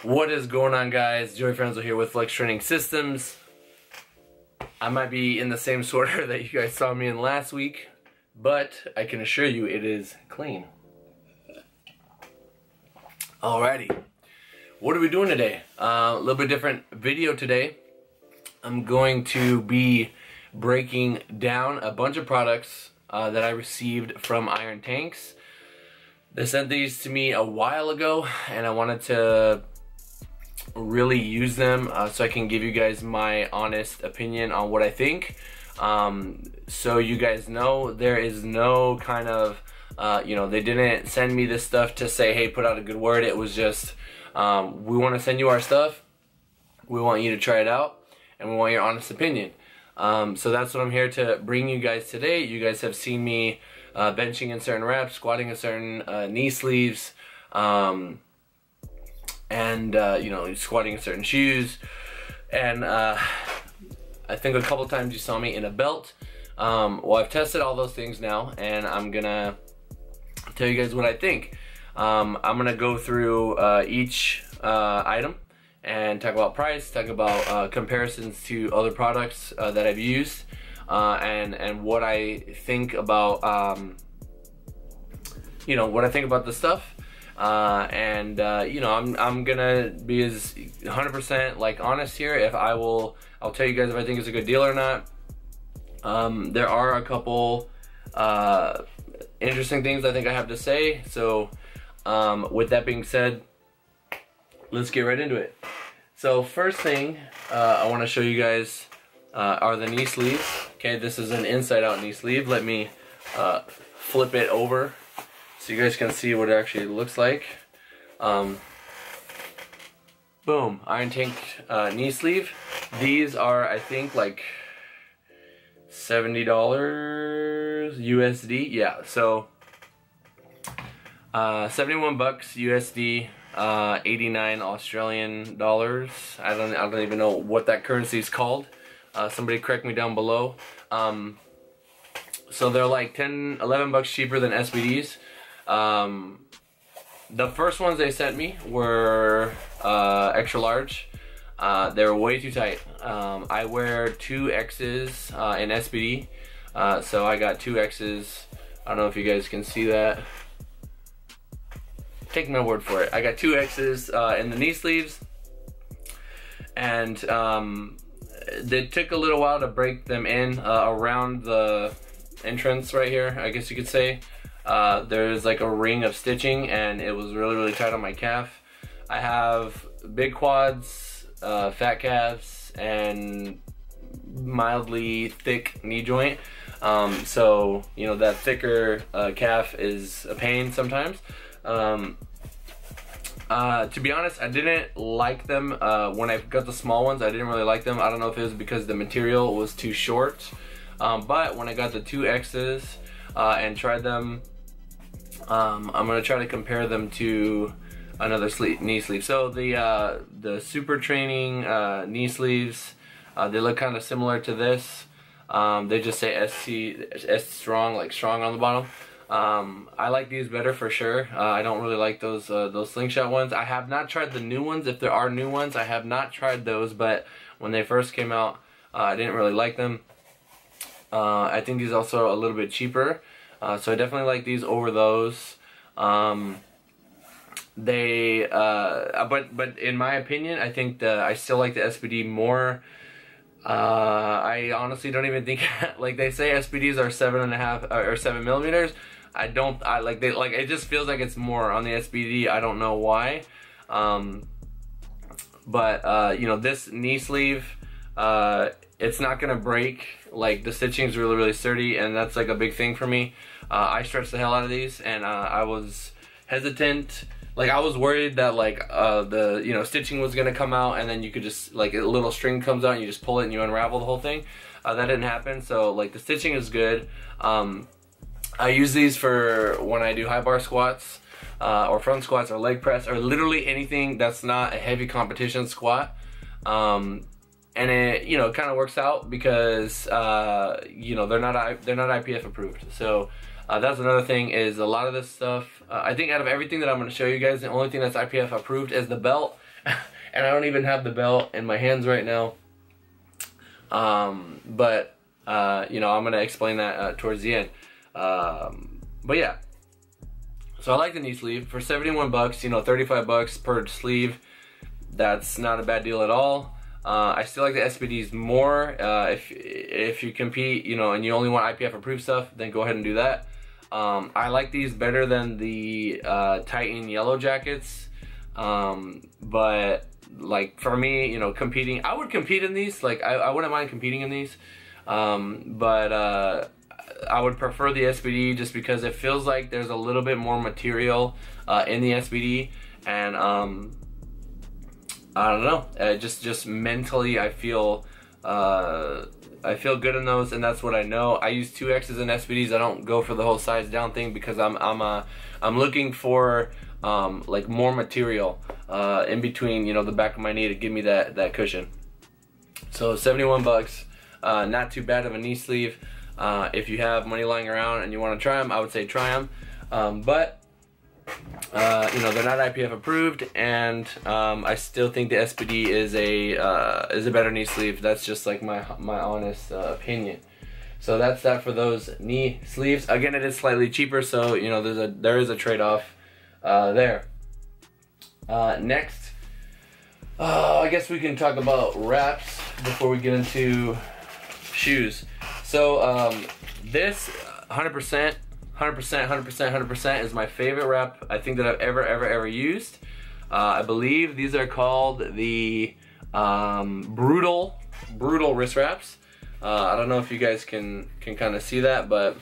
What is going on, guys? Joey Franzo here with Flex Training Systems. I might be in the same sweater that you guys saw me in last week, but I can assure you it is clean. Alrighty, what are we doing today? A little bit different video today. I'm going to be breaking down a bunch of products that I received from Iron Tanks. They sent these to me a while ago, and I wanted to really use them so I can give you guys my honest opinion on what I think. So you guys know there is no kind of they didn't send me this stuff to say, hey, put out a good word. It was just we want to send you our stuff, we want you to try it out, and we want your honest opinion. So that's what I'm here to bring you guys today. You guys have seen me benching in certain reps, squatting in certain knee sleeves, and squatting in certain shoes, and I think a couple times you saw me in a belt. Well, I've tested all those things now, and I'm gonna tell you guys what I think. I'm gonna go through each item and talk about price, talk about comparisons to other products that I've used, and what I think about what I think about the stuff. I'm gonna be as 100% like honest here. I'll tell you guys if I think it's a good deal or not. There are a couple interesting things I think I have to say. So with that being said, let's get right into it. So first thing I want to show you guys are the knee sleeves. Okay, this is an inside out knee sleeve. Let me flip it over so you guys can see what it actually looks like. Boom, Iron Tank knee sleeve. These are, I think, like $70 USD. Yeah, so 71 bucks USD, 89 Australian dollars. I don't even know what that currency is called. Somebody correct me down below. So they're like 10-11 bucks cheaper than SBDs. The first ones they sent me were extra large. They were way too tight. I wear 2X's in SBD, so I got 2X's. I don't know if you guys can see that. Take my word for it. I got 2X's in the knee sleeves, and they took a little while to break them in around the entrance right here, I guess you could say. There's like a ring of stitching, and it was really tight on my calf. I have big quads, fat calves, and mildly thick knee joint. So that thicker calf is a pain sometimes. To be honest, I didn't like them when I got the small ones. I didn't really like them. I don't know if it was because the material was too short, but when I got the 2X's and tried them, I'm gonna try to compare them to another knee sleeve. So the Super Training knee sleeves, they look kind of similar to this. They just say S strong, like strong on the bottom. I like these better for sure. I don't really like those slingshot ones. I have not tried the new ones. If there are new ones, I have not tried those, but when they first came out, I didn't really like them. I think these are also a little bit cheaper. So I definitely like these over those. But in my opinion, I think I still like the SBD more. I honestly don't even think like they say SBDs are 7.5 or 7 millimeters. It just feels like it's more on the SBD. I don't know why. This knee sleeve, it's not gonna break. Like, the stitching is really sturdy, and that's like a big thing for me. I stretched the hell out of these, and I was hesitant. Like, I was worried that the stitching was gonna come out, and then you could just, like, a little string comes out and you just pull it and you unravel the whole thing. That didn't happen. So like, the stitching is good. I use these for when I do high bar squats, or front squats, or leg press, or literally anything that's not a heavy competition squat. And it kind of works out because they're not IPF approved. So That's another thing, is a lot of this stuff, I think out of everything that I'm going to show you guys, the only thing that's IPF approved is the belt, and I don't even have the belt in my hands right now. But you know, I'm gonna explain that towards the end. But yeah, so I like the knee sleeve for 71 bucks. You know, 35 bucks per sleeve. That's not a bad deal at all. I still like the SBDs more. If you compete, you know, and you only want IPF approved stuff, then go ahead and do that. I like these better than the Titan yellow jackets. But like for me, you know, competing, I would compete in these. Like I wouldn't mind competing in these. But I would prefer the SBD just because it feels like there's a little bit more material in the SBD, and I don't know. Just mentally, I feel good in those, and that's what I know. I use 2X's in SBDs. I don't go for the whole size down thing because I'm looking for like more material in between, you know, the back of my knee to give me that cushion. So 71 bucks, not too bad of a knee sleeve. If you have money lying around and you want to try them, I would say try them. But you know, they're not IPF approved, and I still think the SBD is a better knee sleeve. That's just like my honest opinion. So that's that for those knee sleeves. Again, it is slightly cheaper, so you know there is a trade-off there. Next, I guess we can talk about wraps before we get into shoes. So this 100%. 100% is my favorite wrap I think that I've ever used. I believe these are called the brutal wrist wraps. I don't know if you guys can kind of see that, but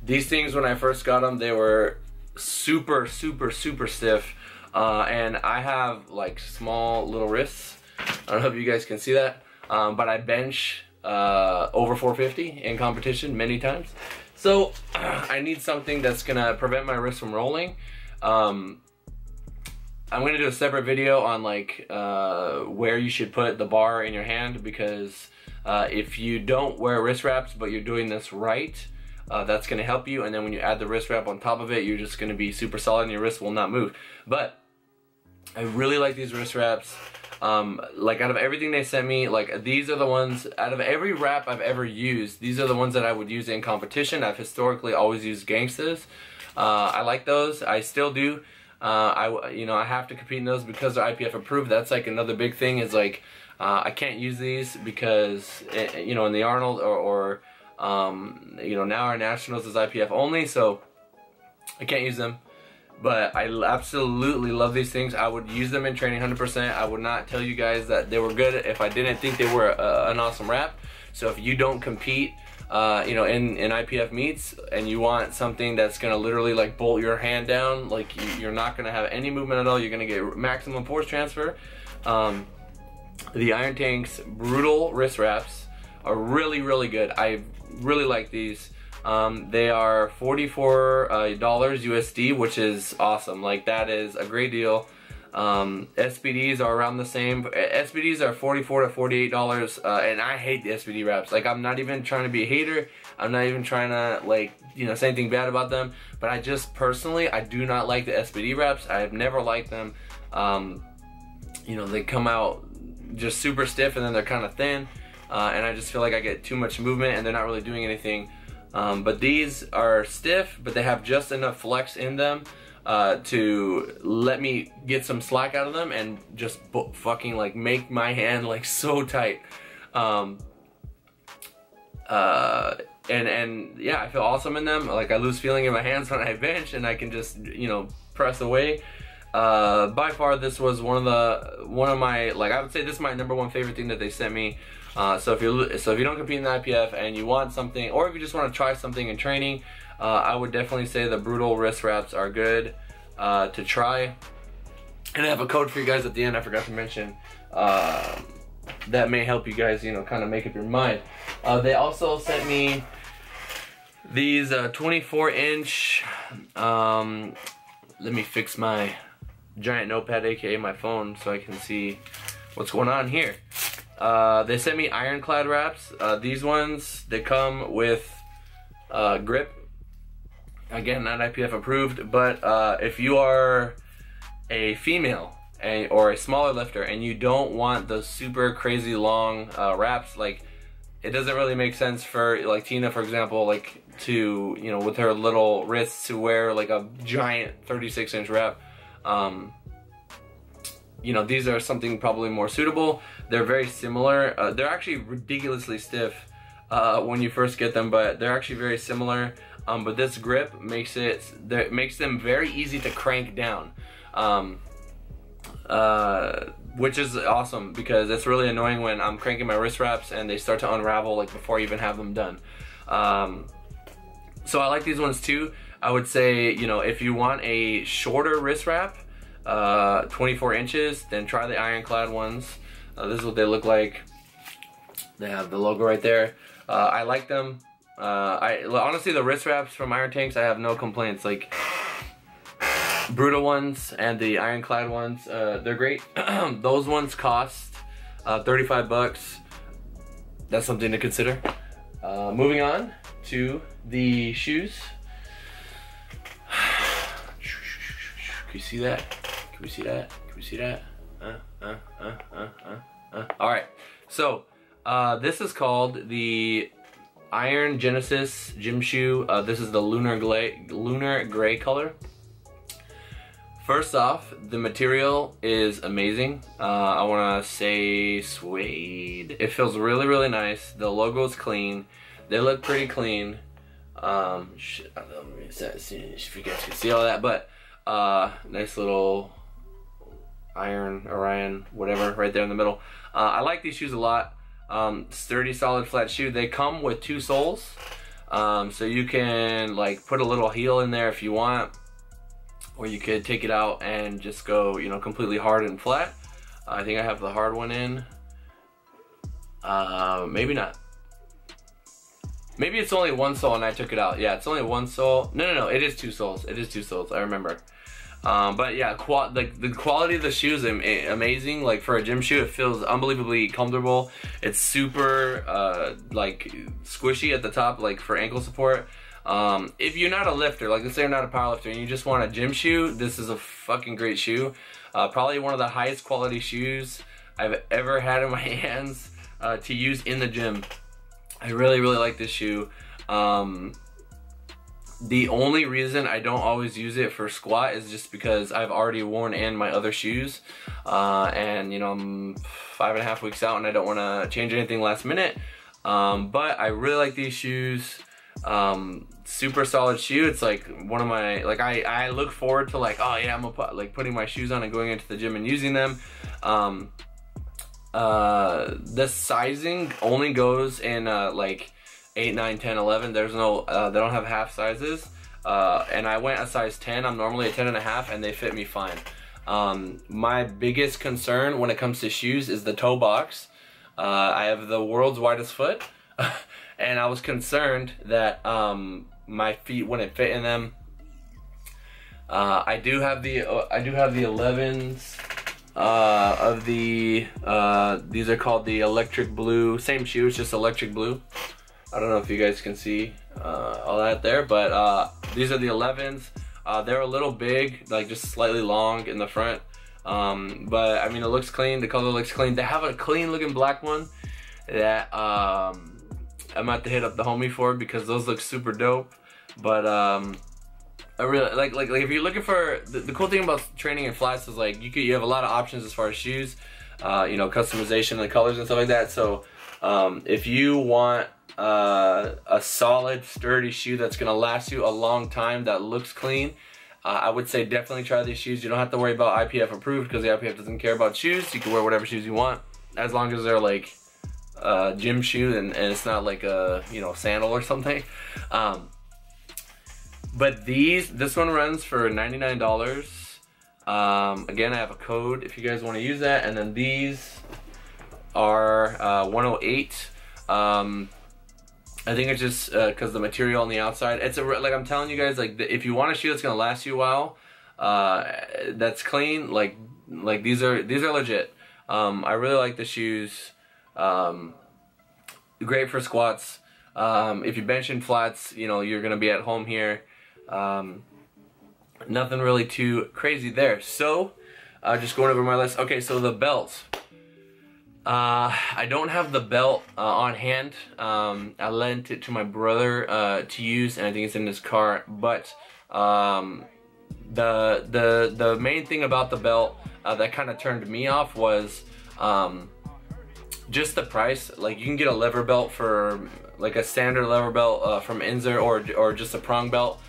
these things, when I first got them, they were super stiff, and I have like small little wrists. I don't know if you guys can see that, but I bench over 450 in competition many times. So I need something that's gonna prevent my wrist from rolling. I'm gonna do a separate video on like where you should put the bar in your hand, because if you don't wear wrist wraps but you're doing this right, that's gonna help you. And then when you add the wrist wrap on top of it, you're just gonna be super solid and your wrist will not move. But I really like these wrist wraps. Like out of everything they sent me, like these are the ones, out of every wrap I've ever used, these are the ones that I would use in competition. I've historically always used Gangstas. I like those. I still do. You know, I have to compete in those because they're IPF approved. That's like another big thing, is like I can't use these because you know, in the Arnold or you know, now our nationals is IPF only, so I can't use them. But I absolutely love these things. I would use them in training 100%. I would not tell you guys that they were good if I didn't think they were an awesome wrap. So if you don't compete, you know, in IPF meets, and you want something that's gonna literally like bolt your hand down, like you're not gonna have any movement at all, you're gonna get maximum force transfer. The Iron Tank's brutal wrist wraps are really good. I really like these. They are $44 USD, which is awesome. Like, that is a great deal. SBDs are around the same. SBDs are $44 to $48, and I hate the SBD wraps. Like, I'm not even trying to be a hater. I'm not even trying to, like, you know, say anything bad about them. But I just, personally, I do not like the SBD wraps. I have never liked them. You know, they come out just super stiff, and then they're kind of thin. And I just feel like I get too much movement, and they're not really doing anything. But these are stiff, but they have just enough flex in them to let me get some slack out of them and just fucking like make my hand like so tight. And yeah, I feel awesome in them. Like, I lose feeling in my hands when I bench, and I can just, you know, press away. By far, this was one of my, like, I would say this is my #1 favorite thing that they sent me. So if you don't compete in the IPF and you want something, or if you just want to try something in training, I would definitely say the brutal wrist wraps are good to try. And I have a code for you guys at the end, I forgot to mention, that may help you guys, you know, kind of make up your mind. They also sent me these 24-inch, let me fix my giant notepad, aka my phone, so I can see what's going on here. They sent me Ironclad Wraps. These ones, they come with grip. Again, not IPF approved, but if you are a female or a smaller lifter, and you don't want the super crazy long wraps, like it doesn't really make sense for like Tina, for example, like to, you know, with her little wrists, to wear like a giant 36-inch wrap. You know, these are something probably more suitable. They're very similar. They're actually ridiculously stiff when you first get them, but they're actually very similar. But this grip makes them very easy to crank down, which is awesome, because it's really annoying when I'm cranking my wrist wraps and they start to unravel like before I even have them done. So I like these ones too. I would say, you know, if you want a shorter wrist wrap, 24 inches, then try the Ironclad ones. This is what they look like. They have the logo right there. I like them. Honestly, the wrist wraps from Iron Tanks, I have no complaints. Like Brutal ones and the Ironclad ones, they're great. Those ones cost 35 bucks. That's something to consider. Moving on to the shoes. Can you see that? Can we see that? Can we see that? All right. So this is called the Iron Genesis gym shoe. This is the lunar gray color. First off, the material is amazing. I want to say suede. It feels really, really nice. The logo's clean. They look pretty clean. I don't know if you guys can see all that, but nice little Orion, whatever, right there in the middle. I like these shoes a lot. Sturdy, solid, flat shoe. They come with 2 soles, so you can like put a little heel in there if you want, or you could take it out and just go, you know, completely hard and flat. I think I have the hard one in. Maybe not. Maybe it's only 1 sole and I took it out. Yeah, it's only 1 sole. No, it is 2 soles. It is 2 soles, I remember. But yeah, the quality of the shoe is amazing. Like for a gym shoe, it feels unbelievably comfortable. It's super like squishy at the top, like for ankle support. If you're not a lifter, like let's say you're not a power lifter and you just want a gym shoe, this is a fucking great shoe. Probably one of the highest quality shoes I've ever had in my hands to use in the gym. I really, really like this shoe. The only reason I don't always use it for squat is just because I've already worn in my other shoes, and you know, I'm 5.5 weeks out and I don't want to change anything last minute. But I really like these shoes. Super solid shoe. It's like one of my, like I look forward to, like, oh yeah, I'm putting my shoes on and going into the gym and using them. The sizing only goes in like 8, 9, 10, 11. There's no, they don't have half sizes. And I went a size 10. I'm normally a 10.5 and they fit me fine. My biggest concern when it comes to shoes is the toe box. I have the world's widest foot and I was concerned that my feet wouldn't fit in them. I do have the 11s of the these are called the electric blue. Same shoe, it's just electric blue. I don't know if you guys can see all that there, but these are the 11s. They're a little big, like just slightly long in the front, but I mean, it looks clean. The color looks clean. They have a clean looking black one that I'm gonna have to hit up the homie for, because those look super dope. But I really like if you're looking for the cool thing about training in flats is like you have a lot of options as far as shoes, you know, customization and colors and stuff like that. So if you want a solid, sturdy shoe that's gonna last you a long time, that looks clean, I would say definitely try these shoes. You don't have to worry about IPF approved, because the IPF doesn't care about shoes. You can wear whatever shoes you want as long as they're like gym shoe and it's not like a, you know, sandal or something. But this one runs for $99. Again, I have a code if you guys want to use that. And then these are 108. I think it's just because the material on the outside. It's like I'm telling you guys, like if you want a shoe that's gonna last you a while, that's clean, like these are legit. I really like the shoes. Great for squats. If you bench in flats, you know, you're gonna be at home here. Nothing really too crazy there. So just going over my list. Okay, so the belts. I don't have the belt on hand. I lent it to my brother to use, and I think it's in his car. But the main thing about the belt that kind of turned me off was just the price. Like, you can get a lever belt for like a standard lever belt from Inzer, or just a prong belt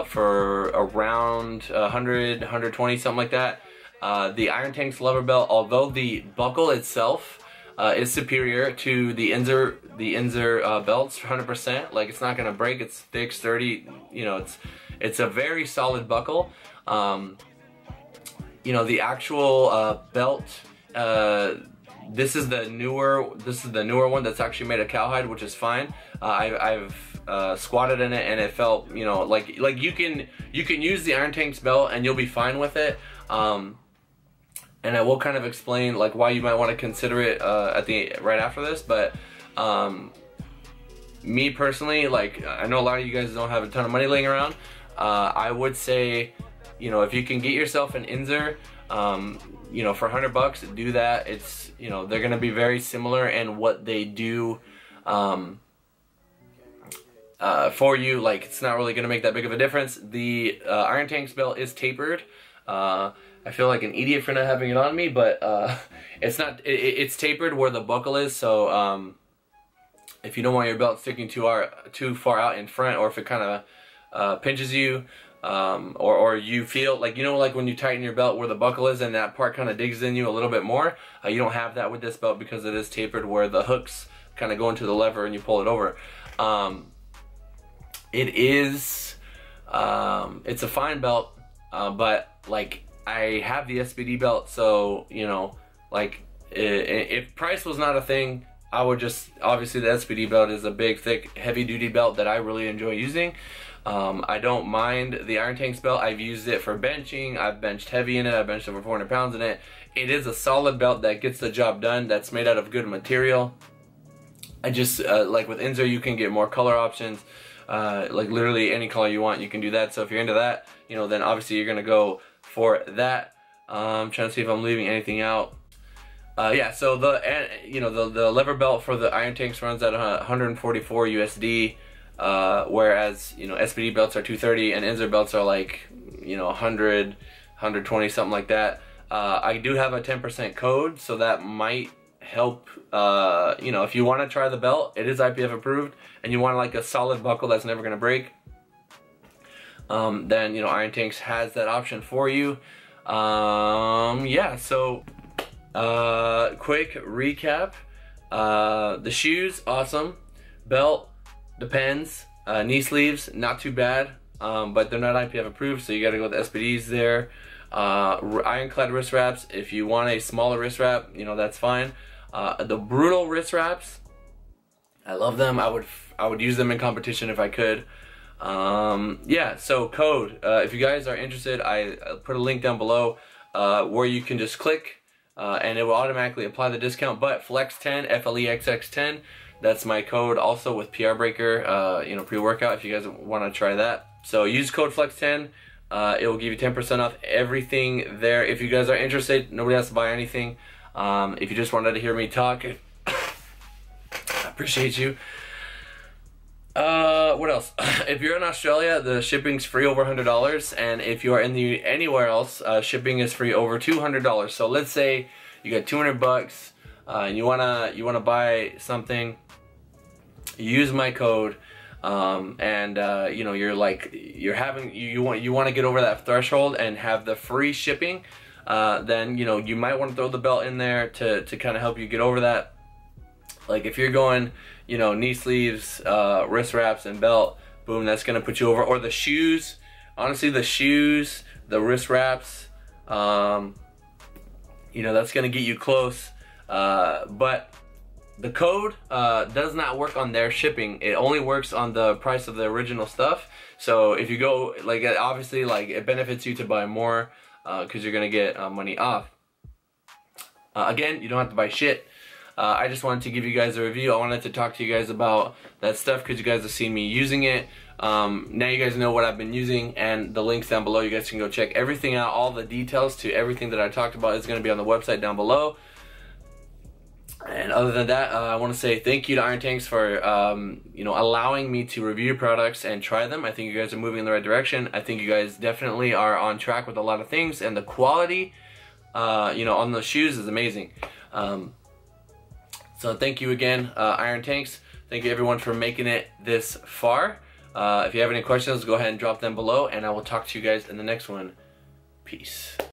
for around 100, 120, something like that. The Iron Tank's lever belt, although the buckle itself is superior to the Inzer belts, 100%. Like, it's not gonna break. It's thick, sturdy. You know, it's a very solid buckle. You know, the actual belt. This is the newer one that's actually made of cowhide, which is fine. I've squatted in it, and it felt, you know, like you can use the Iron Tank's belt and you'll be fine with it. And I will kind of explain like why you might want to consider it right after this. But me personally, like, I know a lot of you guys don't have a ton of money laying around. I would say, you know, if you can get yourself an Inzer, you know, for $100, do that. It's, you know, they're gonna be very similar in what they do for you. Like, it's not really gonna make that big of a difference. The Iron Tank's belt is tapered. I feel like an idiot for not having it on me, but it's not. It's tapered where the buckle is. So if you don't want your belt sticking too far out in front, or if it kind of pinches you, or you feel like, you know, like when you tighten your belt where the buckle is and that part kind of digs in you a little bit more, you don't have that with this belt because it is tapered where the hooks kind of go into the lever and you pull it over. It's a fine belt, but like, I have the SPD belt, so, you know, like, if price was not a thing, I would just, obviously the SPD belt is a big, thick, heavy duty belt that I really enjoy using. I don't mind the Iron Tank's belt. I've used it for benching. I've benched heavy in it. I've benched over 400 pounds in it. It is a solid belt that gets the job done, that's made out of good material. I just, like with Inzer, you can get more color options. Like literally any color you want, you can do that. So if you're into that, you know, then obviously you're gonna go for that. I'm trying to see if I'm leaving anything out. Yeah, so the lever belt for the Iron Tanks runs at 144 USD, whereas, you know, SPD belts are 230 and Inzer belts are like, you know, 100, 120, something like that. I do have a 10% code, so that might help. You know, if you want to try the belt, it is IPF approved, and you want like a solid buckle that's never gonna break, then, you know, Iron Tanks has that option for you. Yeah, so quick recap. The shoes, awesome. Belt, depends. Knee sleeves, not too bad, but they're not IPF approved, so you gotta go with SPDs there. Ironclad wrist wraps, if you want a smaller wrist wrap, you know, that's fine. The brutal wrist wraps, I love them. I would use them in competition if I could. Yeah, so code, if you guys are interested, I put a link down below where you can just click and it will automatically apply the discount. But Flex10, FLEXX10, that's my code, also with PR Breaker, you know, pre-workout, if you guys want to try that. So use code Flex10, it will give you 10% off everything there. If you guys are interested, nobody has to buy anything. If you just wanted to hear me talk, I appreciate you. What else? If you're in Australia, the shipping's free over $100, and if you are in anywhere else, shipping is free over $200. So let's say you got 200 bucks, and you wanna buy something, use my code, and you know, you want to get over that threshold and have the free shipping, then, you know, you might want to throw the belt in there to kind of help you get over that. Like if you're going, you know, knee sleeves, wrist wraps, and belt, boom, that's gonna put you over. Or the shoes, honestly, the shoes, the wrist wraps, you know, that's gonna get you close. But the code does not work on their shipping. It only works on the price of the original stuff. So if you go, like, obviously, like, it benefits you to buy more because you're gonna get money off. Again, you don't have to buy shit. I just wanted to give you guys a review. I wanted to talk to you guys about that stuff because you guys have seen me using it. Now you guys know what I've been using, and the links down below. You guys can go check everything out. All the details to everything that I talked about is going to be on the website down below. And other than that, I want to say thank you to Iron Tanks for you know, allowing me to review products and try them. I think you guys are moving in the right direction. I think you guys definitely are on track with a lot of things, and the quality you know, on the shoes is amazing. So thank you again, Iron Tanks. Thank you everyone for making it this far. If you have any questions, go ahead and drop them below, and I will talk to you guys in the next one. Peace.